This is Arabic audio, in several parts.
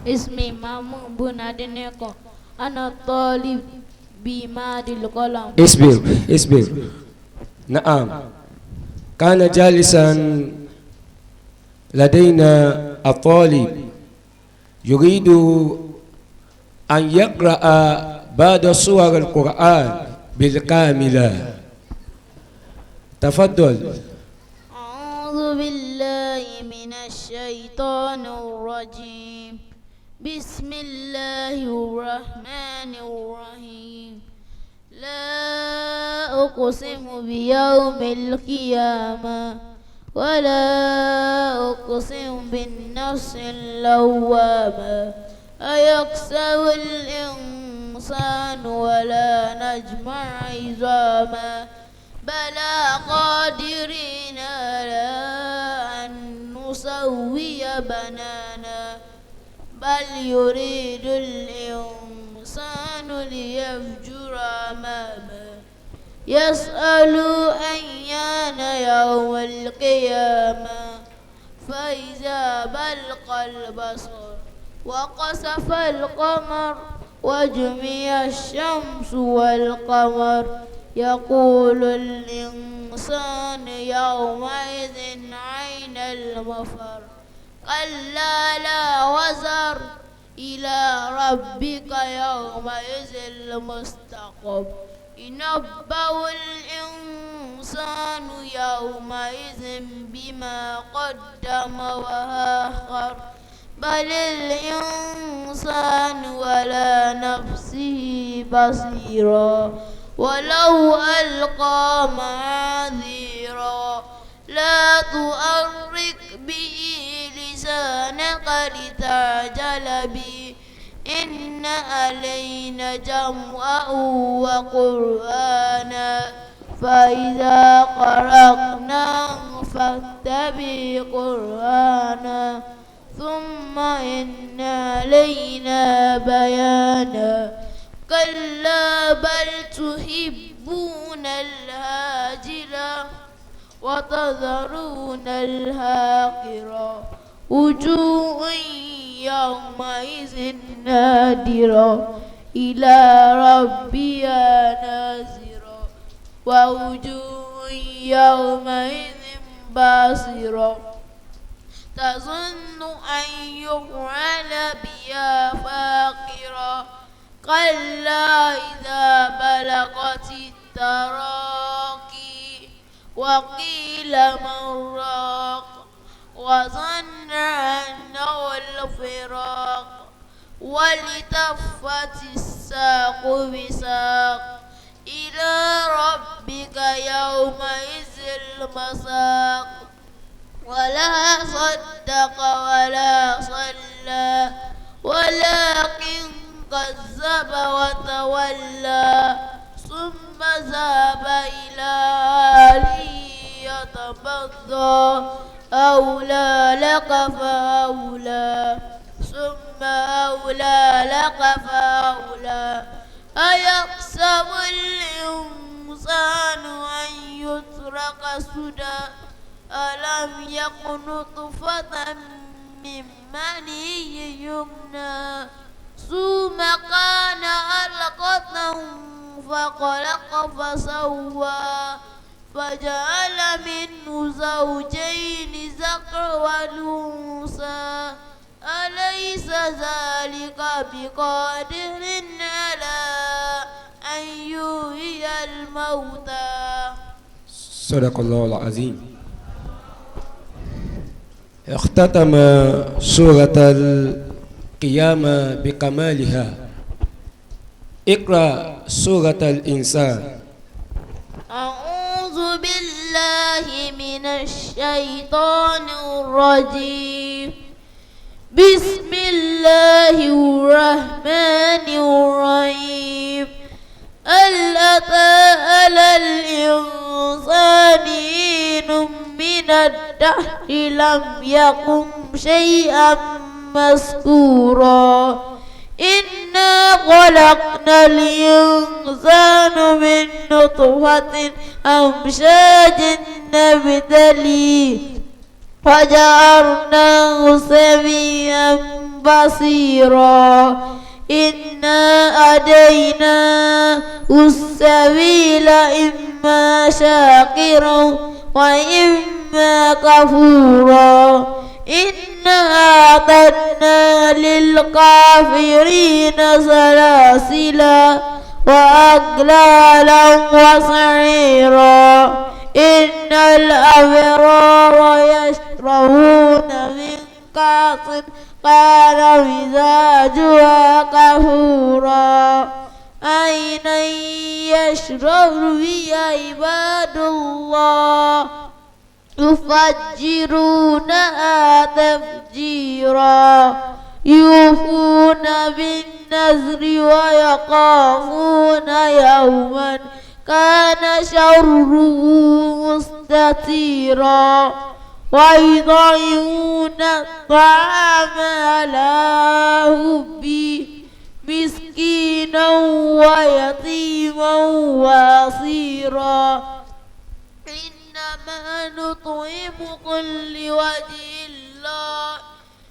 اسمي مامون بن أدنيكو. أنا طالب بماد القلم. اصبر. نعم. كان جالسا لدينا الطالب يريد أن يقرأ بعض سور القرآن بالكاملة. تفضل. أعوذ بالله من الشيطان الرجيم. بسم الله الرحمن الرحيم. لا أقسم بيوم القيامة ولا أقسم بالنفس اللوامة. أيحسب الإنسان ولا نجمع عظاما بلى قادرين على أن نسوي بنانا بل يريد الإنسان ليفجر أمامه يسأل أيان يوم القيامة فإذا برق البصر وخسف القمر وجمع الشمس والقمر يقول الإنسان يومئذ أين المفر كلا لا وزر إلى ربك يومئذ المستقر ينبأ الإنسان يومئذ بما قدم وآخر بل الإنسان ولا نفسه بصيرا ولو ألقى معاذيرا لا تؤرك به لسانك لتعجل به إن علينا جمعه وقرآنا فإذا قرأناه فاتبع قرآنا ثم إن علينا بيانا كلا بل تحبون العاجلة وتذرون الآخرة وجوه يومئذ نادرة إلى ربها نازرة ووجوه يومئذ باسرة تظن أن يفعل بها فاقرة كلا إذا بلغت التراقي وقيل من راق وظن أنه الفراق والتفت الساق بساق إلى ربك يومئذ المساق ولا صدق ولا صلى ولكن كذب وتولى ثم ذهب إلى أهله يتمطى أولى لك فأولى ثم أولى لك فأولى أيحسب الإنسان أن يترك سدى ألم يكن نطفة من مني يمنى ثم كان علقة فخلق فسوى فجعل منه زوجين ذكر والأنثى أليس ذلك بقادر على أن يحيي الموتى صدق الله العظيم. اختتم سورة القيامة بكمالها. اقرأ سورة الإنسان. أعوذ بالله من الشيطان الرجيم. بسم الله الرحمن الرحيم. هل أتى على الإنسان حين من الدهر لم يكن شيئا مذكورا إنا خلقنا الإنسان من نطفة أمشاج نبتليه فجعلناه سميعا بصيرا إنا هديناه السبيل إما شاكرا وإما كفورا إنا أعتدنا للكافرين سلاسلا وأغلالا وسعيرا إن الأبرار يشربون من كأس كان مزاجها كفورا عينا يشرب بها عباد الله يفجرونها تفجيرا يوفون بالنذر ويخافون يوما كان شره مستطيرا ويطعمون الطعام على حبه مسكينا ويتيما واسيرا إنما نطعمكم لوجه الله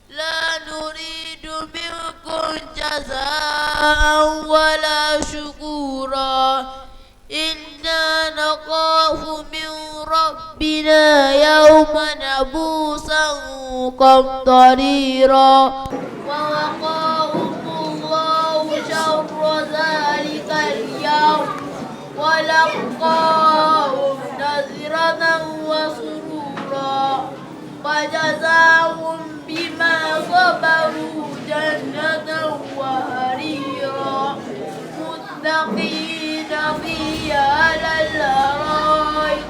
لا نريد منكم جزاء ولا شكورا إنا نخاف من ربنا يوما عبوسا قمطريرا ووقاهم الله شر ذلك اليوم ولقاهم نذرة وسرورا وجزاهم بما صبروا جنة وحريرا متقين فيها على الأرائك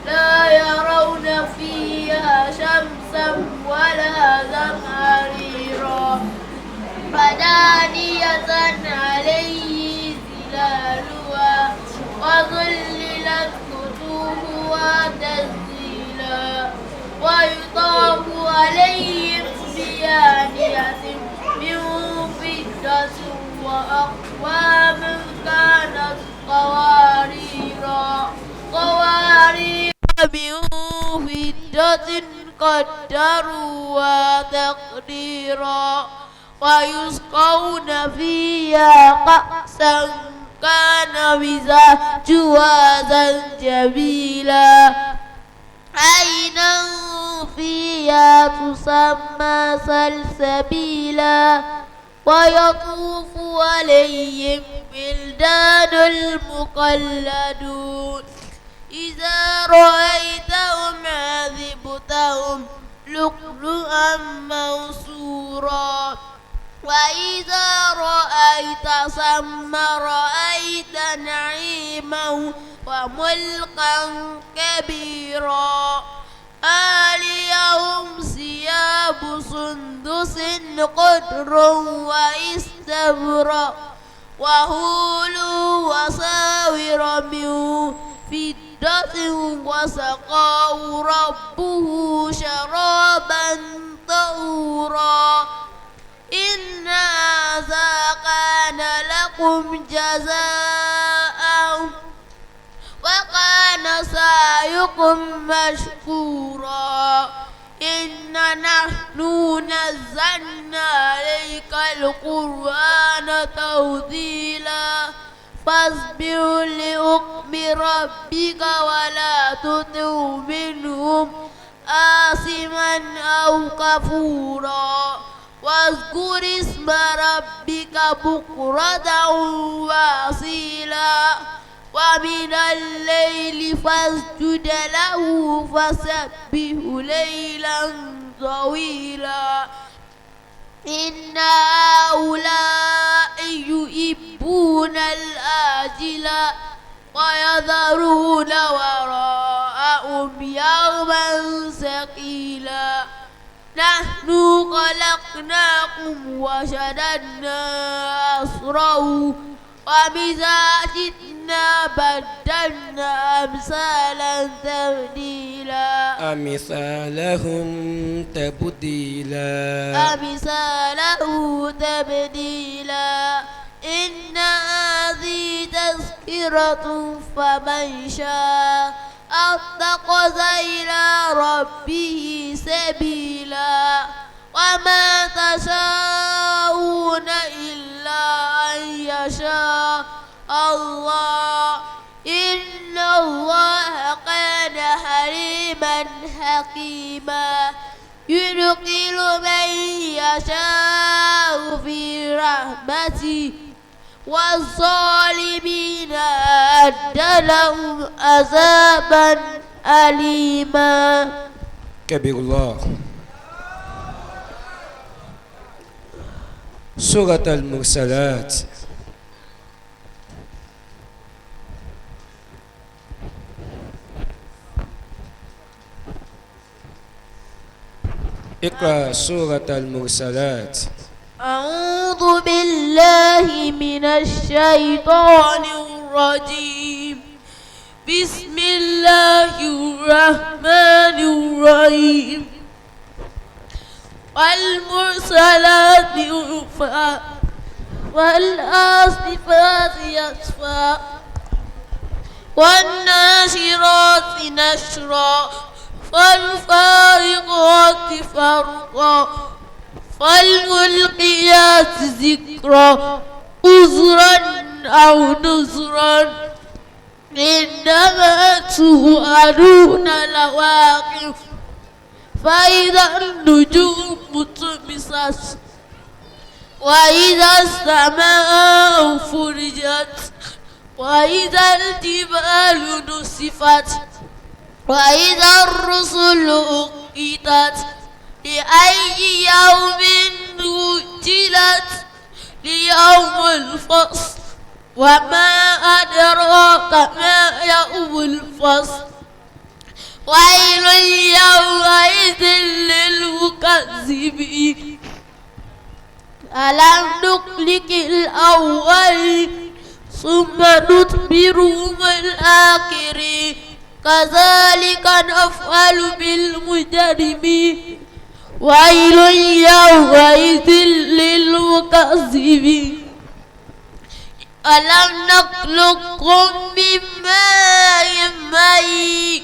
لا يرون فيها شمسا ولا زمهريرا فدانية عليه ظلالها وظللت قطوفها تذليلا ويطاف عليهم بآنية من فضة وأكواب كانت قوارير من فضة قدروها تقديرا ويسقون فيها كأسا كان مزاجها زنجبيلا عينا فيها تسمى سلسبيلا ويطوف عليهم ولدان المخلدون إذا رأيتهم حسبتهم لؤلؤا منثورا وإذا رأيت ثم رأيت نعيما وملكا كبيرا عاليهم ثياب سندس خضر واستبرق وحلوا وساور من فضة وسقاه ربه شرابا طهورا إن هذا كان لكم جزاء وكان سعيكم مشكورا إنا نحن نزلنا عليك القرآن تنزيلا فاصبر لحكم ربك ولا تطع منهم آثما أو كفورا واذكر اسم ربك بكرة وأصيلا ومن الليل فاسجد له فسبه ليلا طويلا إن هؤلاء يحبون الآجلة ويذرون وراءهم يوما ثقيلا نحن خلقناكم وشددنا أسرهم ومزاجنا بدلنا أمثالا تبديلا أمثالهم تبديلا إن هذه تذكرة فمن شاء اتخذ إلى ربه سبيلا وما تشاءون إلا أن يشاء الله إن الله كان حليما حكيما يدخل من يشاء في رحمته والظالمين أعد لهم عذابا أليما. كبير الله. سورة المرسلات. اقرأ سورة المرسلات. أعوذ بالله من الشيطان الرجيم. بسم الله الرحمن الرحيم. والمرسلات عرفا والعاصفات عصفا والناشرات نشرا فالفارقات فرقا فالملقيات ذكرا عذرا أو نذرا إنما توعدون لواقع فإذا النجوم طمست وإذا السماء فرجت وإذا الجبال نسفت وإذا الرسل أقتت لأي يوم أجلت ليوم الفصل وما أدراك ما يوم الفصل ويل يومئذ للمكذبين ألم نهلك الأولين ثم نتبعهم الآخرين كذلك نفعل بالمجرمين ويل يومئذ للمكذبين ألم نخلقكم من ماء مهين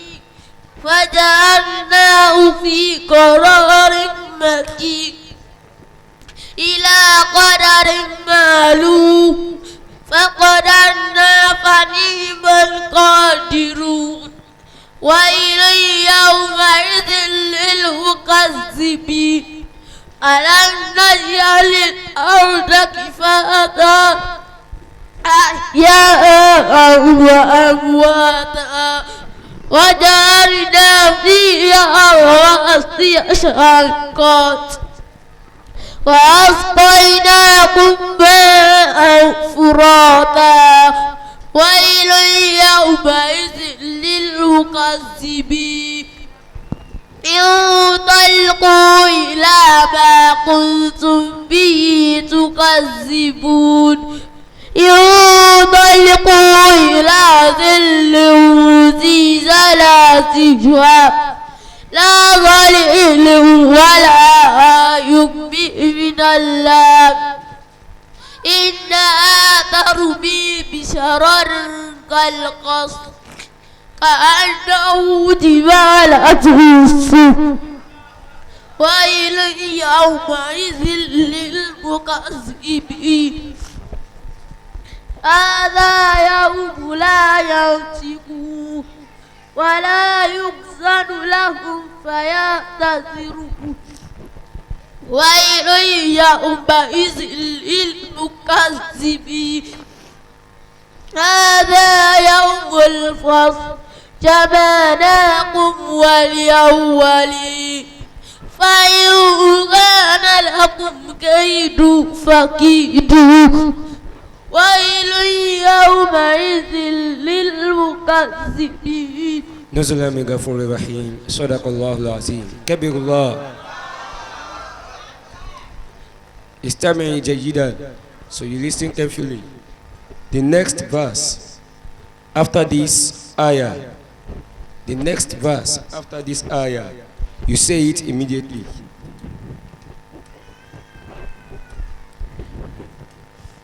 فجعلناه في قرار مكين إلى قدر معلوم فقدرنا فنعم القادرون ويل يومئذ للمكذبين ألم نجعل الأرض كفاتا أحياء وأمواتا وجعلنا فيها رواسي شامخات وأسقيناكم ماء فراتا ويل يومئذ للمكذبين انطلقوا إلى ما كنتم به تكذبون انطلقوا إلى ظل ذي ثلاث شعاب لا ظليل ولا يغني من اللهب إنها ترمي بشرر كالقصر كأنه جبالة صفر ويل يومئذ للمكذبين هذا يوم لا ينطقون ولا يؤذن لهم فيعتذرون ويل يومئذ للمكذبين هذا يوم الفصل جمعناكم والأولين فإن كان لكم كيد فكيدون ويل يومئذ للمكذبين. نزل من غفور رحيم. صدق الله العظيم. كبر الله. استمعي جيدا. So you listen carefully. The next verse after this ayah. The next verse after this ayah. You say it immediately.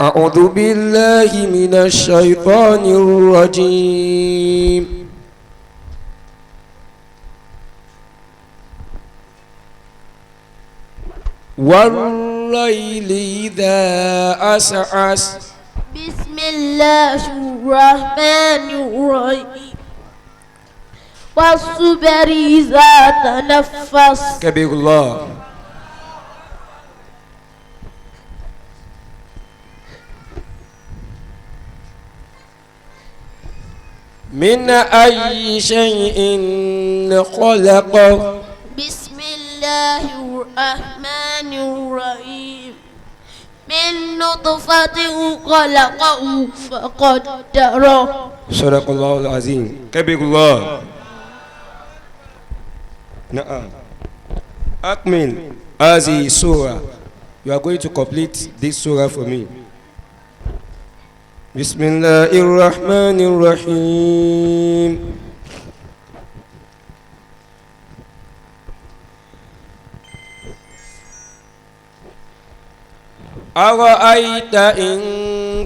أعوذ بالله من الشيطان الرجيم. والليل إذا عسعس بسم الله الرحمن الرحيم والصبر إذا تنفس كبير الله. من أي شيء خلقه بسم الله الرحمن الرحيم من نطفة خلقه فقدره. صدق الله العظيم. كبير الله. نعم. أكمل هذه السورة. You are going to complete this surah for me. بسم الله الرحمن الرحيم. أرأيت إن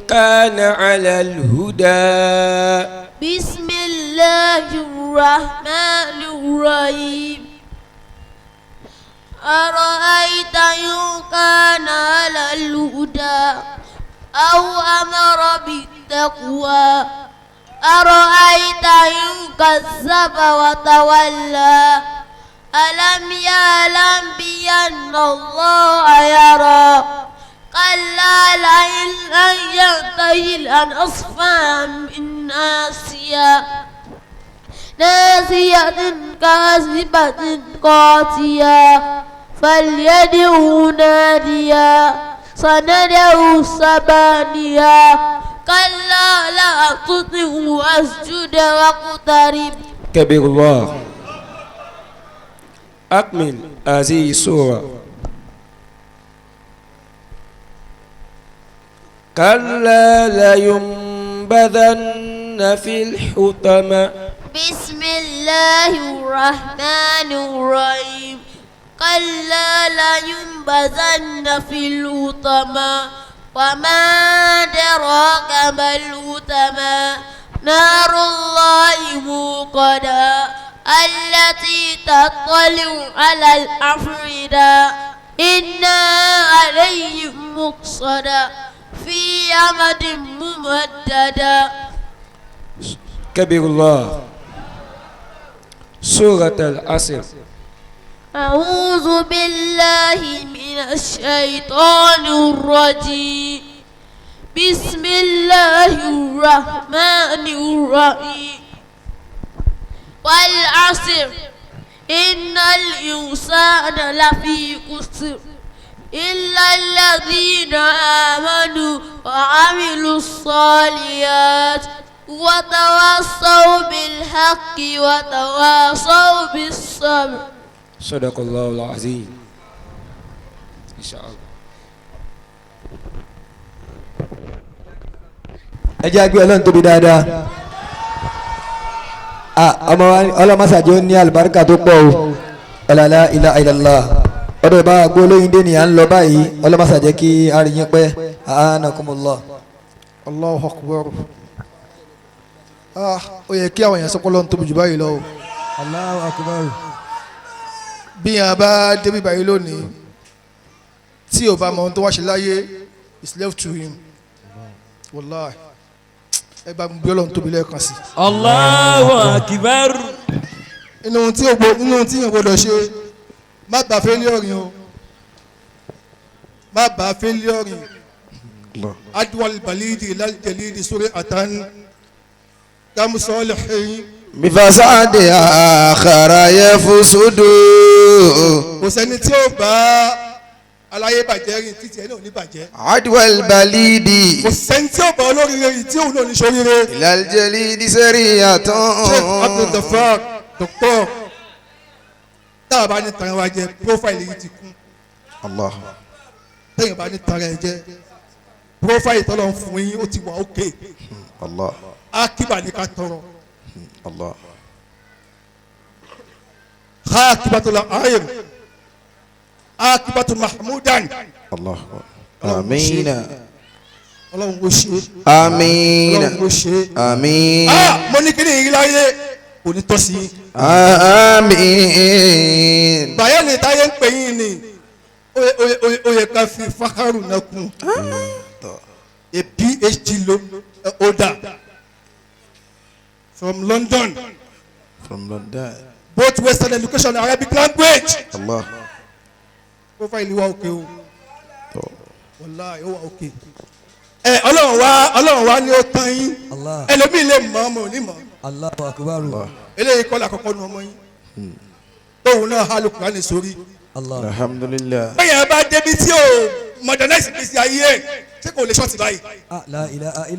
كان على الهدى. بسم الله الرحمن الرحيم أرأيت إن كان على الهدى أو أمر بالتقوى أرأيت إن كذب وتولى ألم يعلم بأن الله يرى كلا لئن لم ينته لنصفا ناسية كاذبة قاسية فليدع ناديا سندع الزبانية كلا لا تطعه واسجد واقترب. كبير الله. أكمل هذه السورة. كلا لينبذن في الحطمة. بسم الله الرحمن الرحيم كلا لينبذن في الحطمة وما أدراك ما الحطمة نار الله الموقدة التي تطلع على الأفئدة إنها عليهم مؤصدة في أمد ممددة. كبير الله. سورة العصر. أعوذ بالله من الشيطان الرجيم بسم الله الرحمن الرحيم والعصر إن الإنسان لفي خسر إلا الذين آمنوا وعملوا الصالحات وتواصوا بالحق وتواصوا بالصبر. صدق الله العظيم. إن شاء الله. ẹ jẹ́ àgbẹ̀ ọlọ́run tóbi dáadáa. ọmọ ọlọ́mọsàjọ́ ní àlùbáríkà tó pọ̀ o la ilaha illallah. ọdọ̀ ìbá àgbo olóyin dé ni à ń lọ báyìí ọlọ́mọsàjẹ́ kí arìyín pẹ́ anakumullah. Allahu akbar. Ó yẹ kí àwọn èèyàn sọ́kọ́ lọ́n tóbi jù báyìí lọ. Allahu akbar. bí yàn bá débi báyìí lónìí tí ò bá mọ ohun tó wá ṣe láyé is left to him. Wallahi ẹ bá gbé Ọlọ́run tóbi lẹ́ẹ̀kan sí. Allahu akbar. inú tí yàn gbọdọ̀ ṣe má bá failure rìn o má bá failure rìn. adwal balidi ilal jalidi sórí àtàn kámsọ́lẹ̀hìn. بفساد آخر يفسد. kò sẹ́ni tí ó bá aláyé bàjẹ́ rìn títí ẹ̀ náà ní bàjẹ́. عدو البليد kò sẹ́ni tí ó bá olóríire yìí tí òun náà ní sóríire. إلى الجليد سريعة. Sheikh Abdul Ghaffar Dr. tá a bá ní tara wa jẹ profile yìí ti kún. الله. téèyàn bá ní tara ẹ jẹ profile tọ́lọ̀ ń fún yín ó ti wà ókè. الله. akíbà ní ká tọrọ. الله. akibatul ayr akibatul mahmudan. الله. آمين. ọlọ́run ó ṣe. آمين. ọlọ́run ó ṣe. آمين. mo ní kí ni ìyí láyé kò ní tọ́ sí i. آمين. bàyẹ̀ ní táyé ń pè yín ni ó ó yẹ ká fi fákàrù náà kún a PhD holder from London. Both Western education and Arabic language. Allah. Profile wa okay o. Wallahi o wa okay. Ọlọ́run wa ni ó tán yín. Ẹlòmíì lè mọ̀ ọmọ òní mọ̀. Allahu akbar. Eléyìí kọ́ la kọ́kọ́ nu ọmọ yín. Tóun náà hálù Kùránì sórí. Alhamdulillah. Bẹ́ẹ̀ yẹn bá débi tí o modernize ìgbésí ayé ẹ̀ ṣé kò lè ṣọ́ọ̀tì báyìí. La ilaha illa